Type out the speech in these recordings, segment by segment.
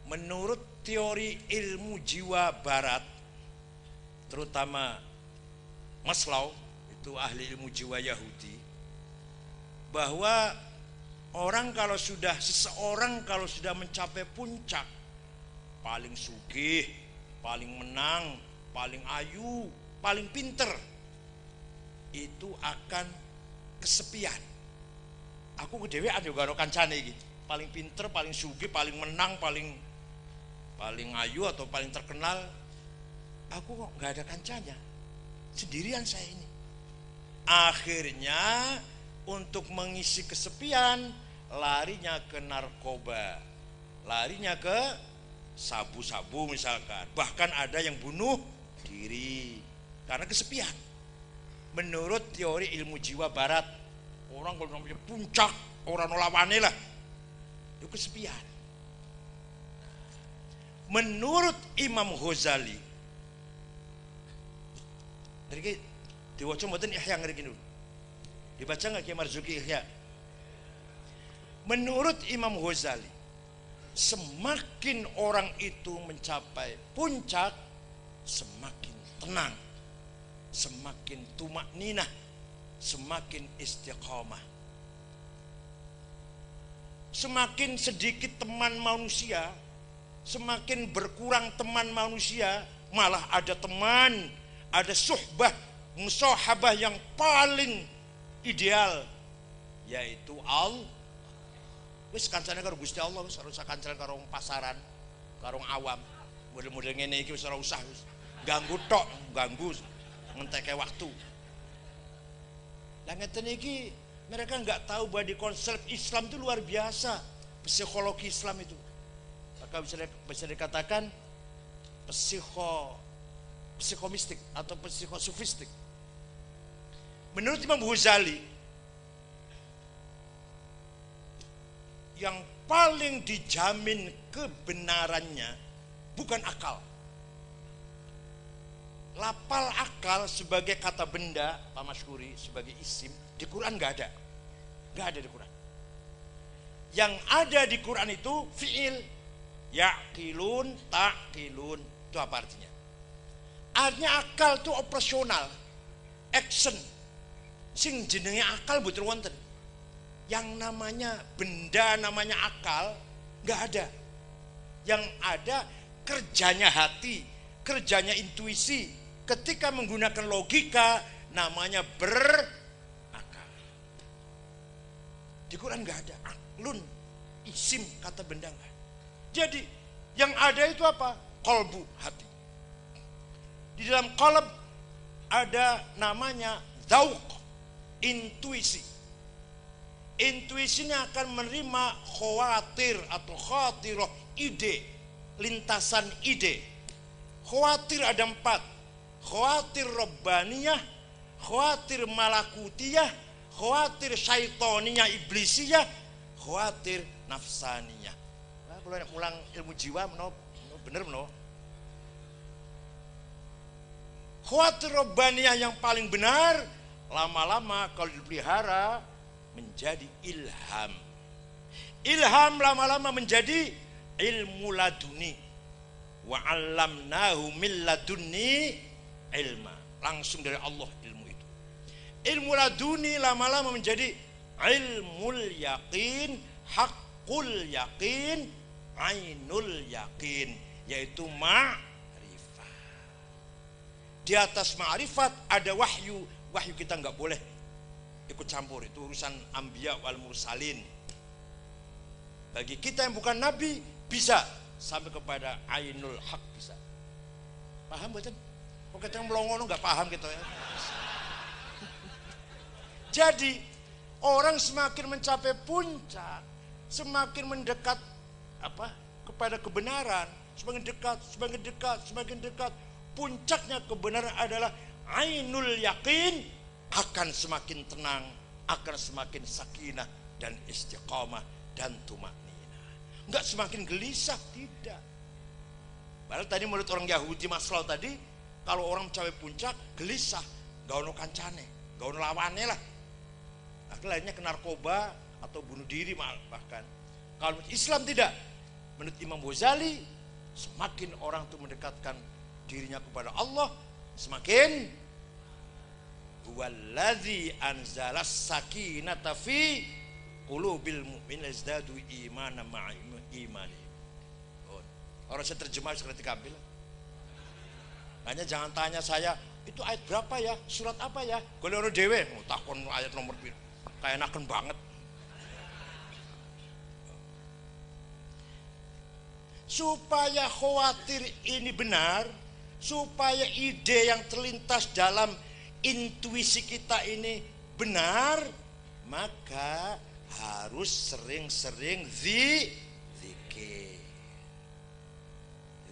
menurut teori ilmu jiwa barat, terutama Maslow, itu ahli ilmu jiwa Yahudi, bahwa seseorang kalau sudah mencapai puncak, paling sugih, paling menang, paling ayu, paling pinter, itu akan kesepian. Aku kedewean juga karo kancane iki. Paling pinter, paling sugih, paling menang, paling ayu atau paling terkenal, aku kok nggak ada kancanya, sendirian saya ini. Akhirnya untuk mengisi kesepian, larinya ke narkoba, larinya ke sabu-sabu misalkan, bahkan ada yang bunuh diri karena kesepian. Menurut teori ilmu jiwa barat, orang kalau namanya puncak, orang lawane lah, itu kesepian. Menurut Imam Ghazali, dari diwaca mboten Ihya ngriki dulu. Dibaca enggak Kiai Marzuki Ihya? Menurut Imam Ghazali, semakin orang itu mencapai puncak, semakin tenang, semakin tumakninah, semakin istiqamah. Semakin sedikit teman manusia, semakin berkurang teman manusia, malah ada teman, ada suhbah, musahabah yang paling ideal, yaitu Allah. Wis kancane karo Gusti Allah, wis ora usah kancane karo pasaran, karo awam. Model-model ngene iki wis ora usah, wis ganggu tok, ganggu ngenteke waktu. Lah ngeten iki mereka enggak tahu bahwa di konsep Islam itu luar biasa, psikologi Islam itu. Maka bisa dikatakan psikomistik atau psikosofistik. Menurut Imam Ghazali, yang paling dijamin kebenarannya bukan akal. Lapal akal sebagai kata benda, Pak Masyhuri, sebagai isim, di Quran nggak ada. Nggak ada di Quran. Yang ada di Quran itu fi'il, ya'qilun, ta'qilun. Itu apa artinya? Artinya akal itu operasional, action. Sing jenenge akal mboten wonten. Yang namanya benda, namanya akal, nggak ada. Yang ada kerjanya hati, kerjanya intuisi. Ketika menggunakan logika, namanya berakal. Di Quran nggak ada aklun, isim, kata benda nggak. Jadi yang ada itu apa? Qalbu, hati. Di dalam qalb ada namanya dzauq, intuisi. Intuisinya akan menerima khawatir atau khatirah, ide, lintasan ide. Khawatir ada 4. Khawatir rabbaniyah, khawatir malakutiyah, khawatir syaitoniyah, iblisiyah, khawatir nafsaniyah. Nah, kalau mulang ilmu jiwa bener menapa? Khawatir rabbaniyah yang paling benar, lama-lama kalau dipelihara menjadi ilham. Ilham lama-lama menjadi ilmu laduni. Wa 'allamnahu min ladunni ilma. Langsung dari Allah ilmu itu. Ilmu laduni lama-lama menjadi ilmul yaqin, haqqul yaqin, ainul yaqin, yaitu ma'rifat. Di atas ma'rifat ada wahyu. Wahyu kita enggak boleh ikut campur, itu urusan anbiya wal mursalin. Bagi kita yang bukan nabi bisa sampai kepada ainul haq bisa. Paham betul? Kok kita melongono nggak paham gitu ya. Jadi orang semakin mencapai puncak, semakin mendekat kepada kebenaran, semakin dekat. Puncaknya kebenaran adalah ainul yakin, akan semakin tenang, akan semakin sakinah dan istiqamah dan tumakninah. Enggak semakin gelisah, tidak. Padahal tadi menurut orang Yahudi Maslow tadi, kalau orang mencapai puncak gelisah, gak ono kancane, gak ono lawannya lah. Akhirnya ke narkoba atau bunuh diri bahkan. Kalau Islam tidak. Menurut Imam Ghazali, semakin orang itu mendekatkan dirinya kepada Allah, semakin huwallazi anzalas sakinata fi qulubil mu'minin yazdadu imanan ma'a imani. Orang saya terjemah seperti kambil. Hanya jangan tanya saya, itu ayat berapa ya? Surat apa ya? Kalau orang dewe, takon ayat nomor piro. Kayak enaken banget. Supaya khawatir ini benar, supaya ide yang terlintas dalam intuisi kita ini benar, maka harus sering-sering zikir.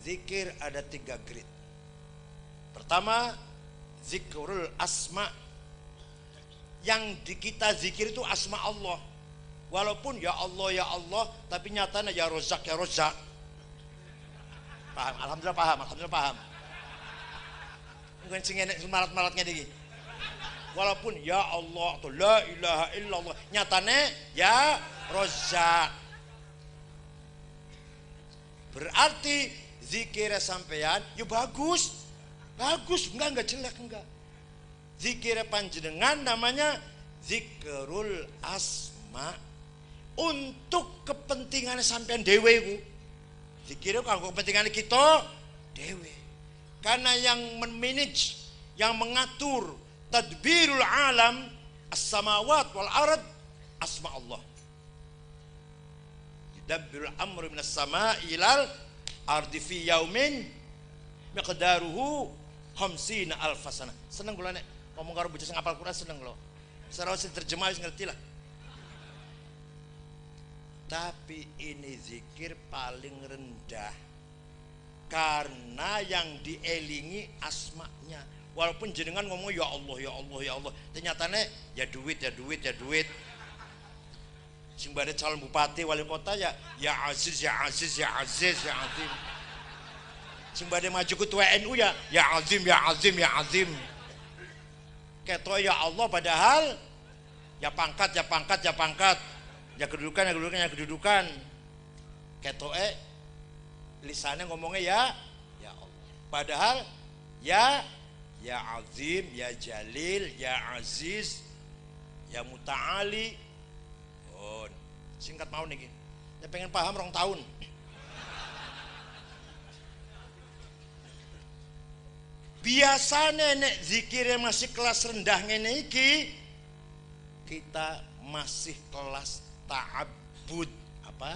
Zikir ada 3 grade. Pertama, zikrul asma. Yang kita zikir itu asma Allah. Walaupun ya Allah, tapi nyatanya ya Rozak. Paham? Alhamdulillah paham. Mungkin sing enek malat-malatnya diki. Walaupun ya Allah atau la ilaha illallah, nyatanya ya Rozak. Berarti zikirnya sampean ya bagus, enggak jelek, enggak. Zikirnya panjenengan namanya zikrul asma untuk kepentingan sampean dewe iku. Zikirnya kanggo kepentingan kita dewe. Karena yang memanage, yang mengatur tadbirul alam as-samawat wal ard asma Allah. Yudabbirul amru minas sama'i ilal ardi fi yaumin miqdaruhu 50 alf sanah. Seneng kula nek ngomong karo bocah sing hafal Quran, seneng kula. Sareng sing terjemah wis ngerti lah. Tapi ini zikir paling rendah karena yang dielingi asma'nya. Walaupun jenengan ngomong ya Allah, ternyatanya ya duit. Sing badhe calon bupati wali kota ya Aziz. Sing badhe maju ketua NU ya Azim. Ketok ya Allah padahal ya pangkat. Ya kedudukan. Ketoke lisannya ngomongnya ya Allah. Padahal ya Azim, ya Jalil, ya Aziz, ya Muta'ali. Oh, singkat mau nih. Ya pengen paham 2 tahun. Biasanya nek zikirnya masih kelas rendah ngene iki, kita masih kelas ta'abbud, apa?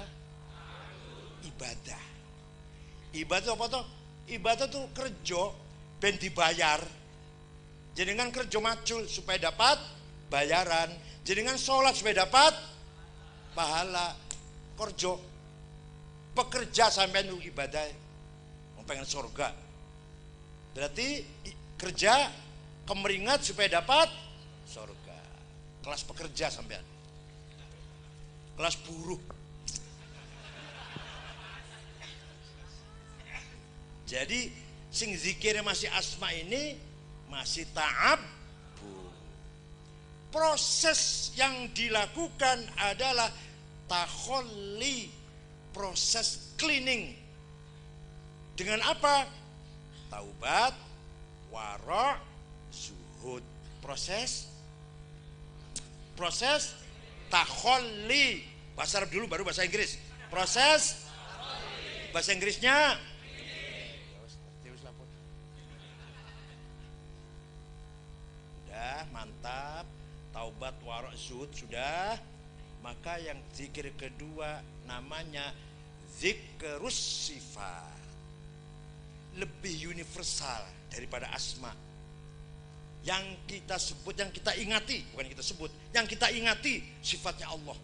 Ibadah. Ibadah apa toh? Ibadah tuh kerja ben dibayar. Jenengan kerja macul supaya dapat bayaran. Jenengan sholat supaya dapat pahala. Kerja pekerja sampai nu ibadah mau pengen surga. Berarti kerja kemeringat supaya dapat surga. Kelas pekerja sampean. Kelas buruh. Jadi sing zikirnya masih asma ini masih ta'abbud. Proses yang dilakukan adalah takholli, proses cleaning. Dengan apa? Taubat, wara', zuhud. Proses takholli. Bahasa Arab dulu baru bahasa Inggris. Proses bahasa Inggrisnya sudah mantap. Taubat, wara', zuhud sudah. Maka yang zikir kedua namanya zikrus sifat. Lebih universal daripada asma. Yang kita sebut, yang kita ingati, bukan kita sebut, yang kita ingati sifatnya Allah.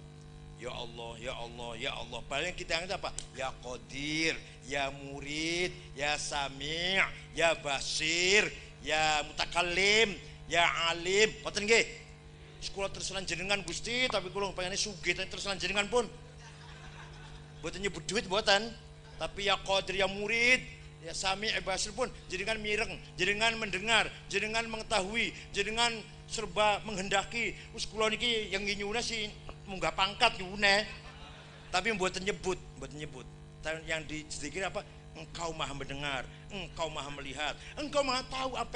Ya Allah, ya Allah, ya Allah. Paling kita ingati apa? Ya Qadir, ya Murid, ya Sami', ya Basir, ya Mutakallim, ya Alim. Boten nggih? Sekolah terselan jenengan Gusti, tapi kula pengen sugih terselan jenengan pun. Boten nyebut duit boten, tapi ya Qadir, ya Murid, ya Sami' Basir pun jenengan mireng, jenengan mendengar, jenengan mengetahui, jenengan serba menghendaki. Wis kula niki yang nyuwune sih munggah pangkat nyuwune. Tapi mboten nyebut. yang dizikir apa? Engkau maha mendengar, engkau maha melihat, engkau maha tahu apa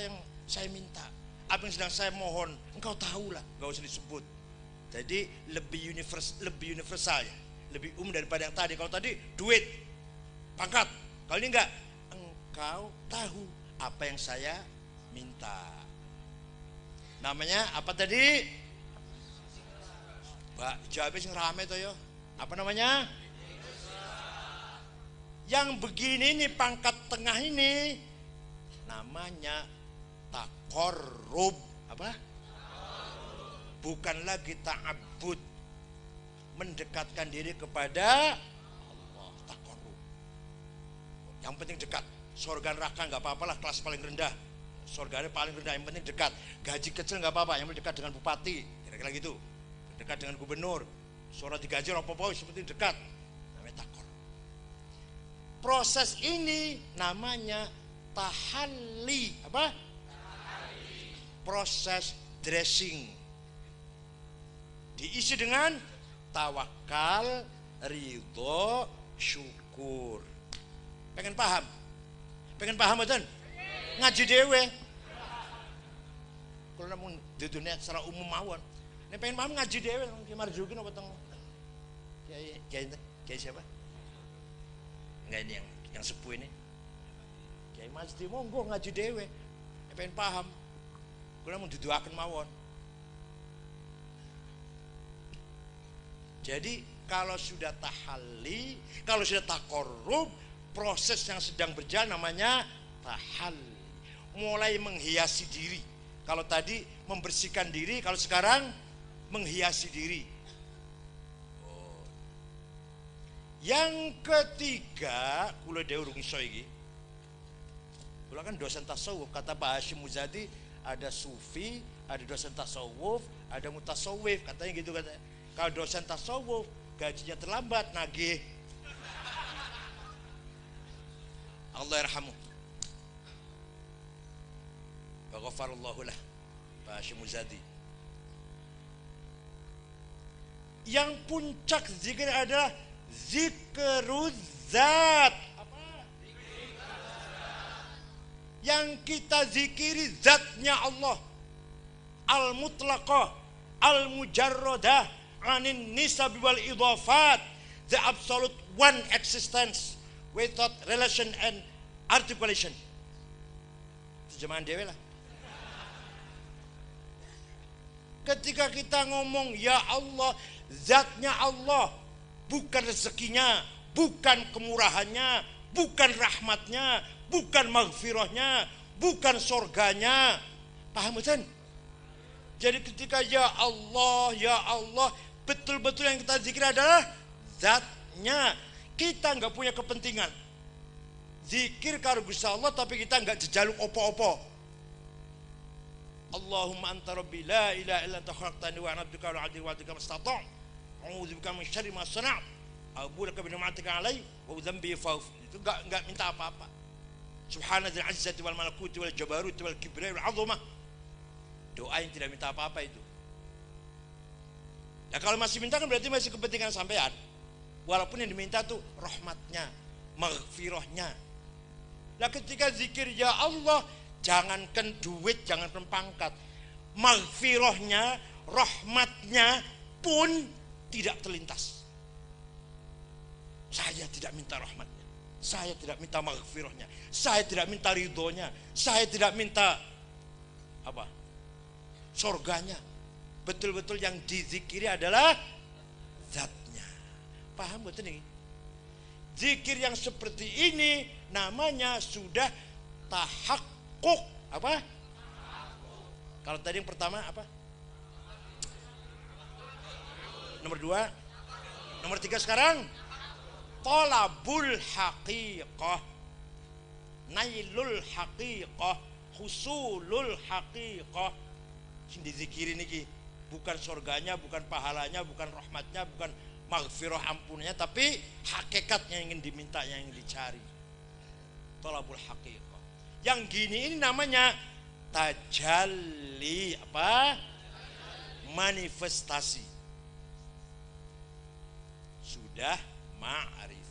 yang saya minta, apa yang sedang saya mohon, engkau tahulah, enggak usah disebut. Jadi lebih universal ya, lebih umum daripada yang tadi. Kalau tadi duit, pangkat, kalau ini enggak, engkau tahu apa yang saya minta. Namanya apa tadi? Mbak, jawabnya sing rame toh ya. Apa namanya? Yang begini nih pangkat tengah ini namanya taqarrub. Apa? Bukan lagi ta'abbud, mendekatkan diri kepada Allah. Taqarrub. Yang penting dekat. Surga neraka nggak apa-apalah, kelas paling rendah. Surganya paling rendah, yang penting dekat. Gaji kecil nggak apa-apa, yang penting dekat dengan bupati, kira-kira gitu. Dekat dengan gubernur. Suara digaji apa-apa, seperti dekat. Namanya taqarrub. Proses ini namanya tahalli. Apa? Tahalli. Proses dressing. Diisi dengan tawakal, ridho, syukur. Pengen paham? Pengen paham betul? Ngaji dewe. Kalau namun di dunia secara umum mawon. Nek pengen paham ngaji dewe, Ki Marzuki apa teng? Kiai siapa? Enggak, ini yang sepuh ini. Kiai Masdi monggo ngaji dewe. Nek pengen paham. Kalau namun didoaken mawon. Jadi kalau sudah tahalli, kalau sudah taqarrub, proses yang sedang berjalan namanya tahalli. Mulai menghiasi diri. Kalau tadi membersihkan diri, kalau sekarang menghiasi diri. Yang ketiga, kula dhewe urung iso iki. Kula kan dosen tasawuf, kata Pak Hasyim Muzadi, ada sufi, ada dosen tasawuf, ada mutasawwif, katanya gitu katanya. Kalau dosen tasawuf gajinya terlambat nagih. Allah yarhamu. Wa ghafarallahu lah. Pak Hasyim Muzadi. Yang puncak zikir adalah zikrul zat. Apa? Yang kita zikiri zatnya Allah, al-mutlaqah, al-mujarradah, anin nisab wal idhafat, the absolute one existence without relation and articulation. Terjemahan dewe lah. Ketika kita ngomong ya Allah, zatnya Allah, bukan rezekinya, bukan kemurahannya, bukan rahmatnya, bukan maghfirahnya, bukan surganya. Paham betul? Jadi ketika ya Allah, betul-betul yang kita zikir adalah zatnya. Kita nggak punya kepentingan zikir karo Gusti Allah, tapi kita nggak jejaluk opo-opo. Allahumma anta rabbi la ilaha illa anta khalaqtani wa ana abduka wa 'abduka wa 'abduka mastata'. A'udzubika min syarri ma sana'. A'udzu bika min ni'matika 'alai wa dzambi faghfir. Itu enggak minta apa-apa. Subhanadzil 'izzati wal malakuti wal jabaruti wal kibriyai wal 'azamah. Doa yang tidak minta apa-apa itu. Ya kalau masih minta kan berarti masih kepentingan sampean. Walaupun yang diminta tuh rahmatnya, maghfirahnya. Nah ketika zikir ya Allah, jangankan duit, jangankan pangkat, maghfirahnya, rahmatnya pun tidak terlintas. Saya tidak minta rahmatnya, saya tidak minta maghfirahnya, saya tidak minta ridhonya, saya tidak minta apa? Surganya. Betul-betul yang dizikiri adalah zatnya. Paham betul nih? Zikir yang seperti ini namanya sudah tahakkuk. Apa? Kalau tadi yang pertama apa? Nomor 2. Nomor 3 sekarang talabul haqiqah, nailul haqiqah, husulul haqiqah. Sing dizikirin iki bukan surganya, bukan pahalanya, bukan rahmatnya, bukan maghfirah ampunnya, tapi hakikatnya yang ingin diminta, yang ingin dicari. Talabul haqiqah. Yang gini ini namanya tajalli, apa? Manifestasi. Sudah ma'rifah.